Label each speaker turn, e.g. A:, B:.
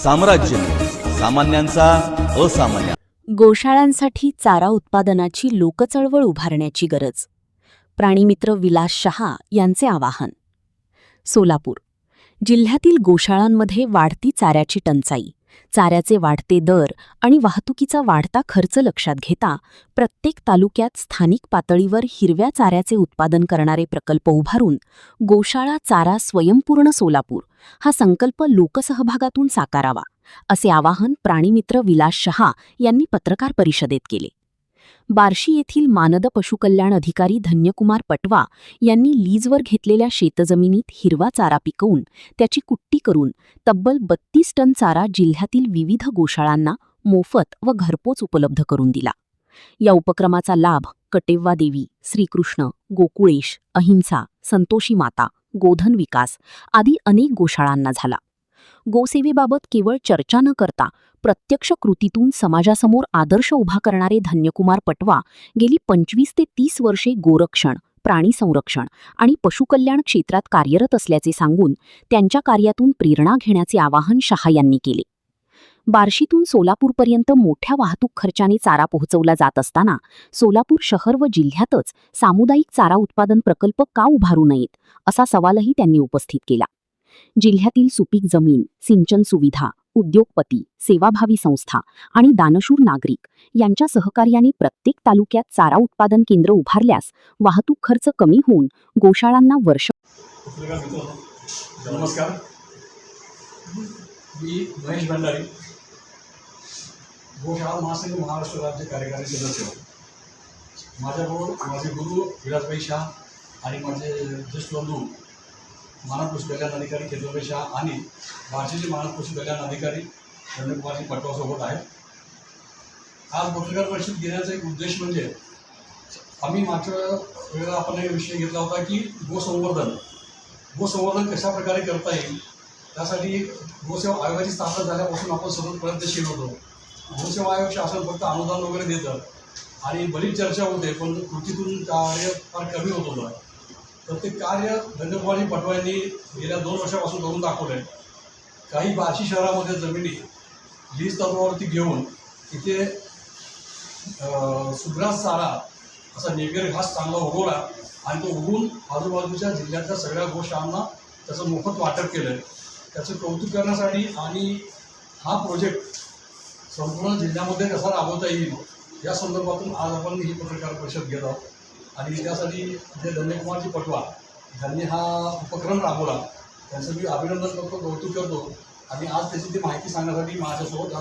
A: साम्राज्य, सामान्यांचा असामान्य.
B: गोशाळांसाठी चारा उत्पादनाची लोकचळवळ उभारण्याची गरज. प्राणीमित्र विलास शहा यांचे आवाहन. सोलापूर जिल्ह्यातील गोशाळांमध्ये वाढती चाऱ्याची टंचाई, चाऱ्याचे वाढते दर आणि वाहतुकीचा वाढता खर्च लक्षात घेता प्रत्येक तालुक्यात स्थानिक पातळीवर हिरव्या चाऱ्याचे उत्पादन करणारे प्रकल्प उभारून गोशाळा चारा स्वयंपूर्ण सोलापूर हा संकल्प लोकसहभागातून साकारावा, असे आवाहन प्राणीमित्र विलास शहा यांनी पत्रकार परिषदेत केले. बार्शी येथील मानद पशुकल्याण अधिकारी धन्यकुमार पटवा यांनी लीजवर घेतलेल्या शेतजमिनीत हिरवा चारा पिकवून त्याची कुट्टी करून तब्बल 32 टन चारा जिल्ह्यातील विविध गोशाळांना मोफत व घरपोच उपलब्ध करून दिला. या उपक्रमाचा लाभ कटेव्वा देवी, श्रीकृष्ण, गोकुळेश, अहिंसा, संतोषी माता, गोधन विकास आदी अनेक गोशाळांना झाला. गोसेवेबाबत केवळ चर्चा न करता प्रत्यक्ष कृतीतून समाजासमोर आदर्श उभा करणारे धन्यकुमार पटवा गेली 25 ते 30 वर्षे गोरक्षण, प्राणी संरक्षण आणि पशुकल्याण क्षेत्रात कार्यरत असल्याचे सांगून त्यांच्या कार्यातून प्रेरणा घेण्याचे आवाहन शहा यांनी केले. बार्शीतून सोलापूरपर्यंत मोठ्या वाहतूक खर्चाने चारा पोहोचवला जात असताना सोलापूर शहर व जिल्ह्यातच सामुदायिक चारा उत्पादन प्रकल्प का उभारू नयेत, असा सवालही त्यांनी उपस्थित केला. जिल्ह्यातील सुपीक जमीन, सिंचन सुविधा, उद्योगपती, सेवाभावी संस्था आणि दानशूर नागरिक यांच्या सहकार्याने प्रत्येक तालुक्यात चारा उत्पादन केंद्र उभारल्यास वाहतूक खर्च कमी होऊन गोशाळांना वर्ष.
C: नमस्कार, मी महेश भंडारी, गोशाळा महासंघ महाराष्ट्र राज्य कार्यकारी सदस्य. माझ्याबरोबर माझे गुरु विलासभाई शाह आणि माझे ज्येष्ठ बंधू मानद पशु कल्याण अधिकारी केतुभाई शाह आणि बार्शीचे मानद पशु कल्याण अधिकारी धन्यकुमारजी पटवासोबत आहेत. आज पत्रकार परिषद घेण्याचा एक उद्देश म्हणजे आम्ही मागच्या वेळेला आपण एक विषय घेतला होता की गोसंवर्धन कशा प्रकारे करता येईल, त्यासाठी गोसेवा आयोगाची स्थापना झाल्यापासून आपण सतत प्रयत्नशील होतो. गोसेवा आयोग शासन फक्त अनुदान वगैरे देतं आणि बरीच चर्चा होते, पण कृतीतून कार्य फार कमी होत होतं. तर ते कार्य धन्यकुमारजी पटवा यांनी गेल्या 2 वर्षापासून करून दाखवलं आहे. काही बार्शी शहरामध्ये जमिनी लीज तत्वावरती घेऊन तिथे सुग्रास चारा असा नेपियर घास चांगला उगवला आणि तो उगवून आजूबाजूच्या जिल्ह्यातल्या सगळ्या गोशाळांना त्याचं मोफत वाटप केलं आहे. त्याचं कौतुक करण्यासाठी आणि हा प्रोजेक्ट संपूर्ण जिल्ह्यामध्ये कसा राबवता येईल या संदर्भातून आज आपण ही पत्रकार परिषद घेत आहोत. आणि त्यासाठी जे धन्यकुमारजी पटवा यांनी हा उपक्रम राबवला त्यांचं मी अभिनंदन करतो, कौतुक करतो. आणि आज त्याची ती माहिती सांगण्यासाठी माझ्यासोबत आज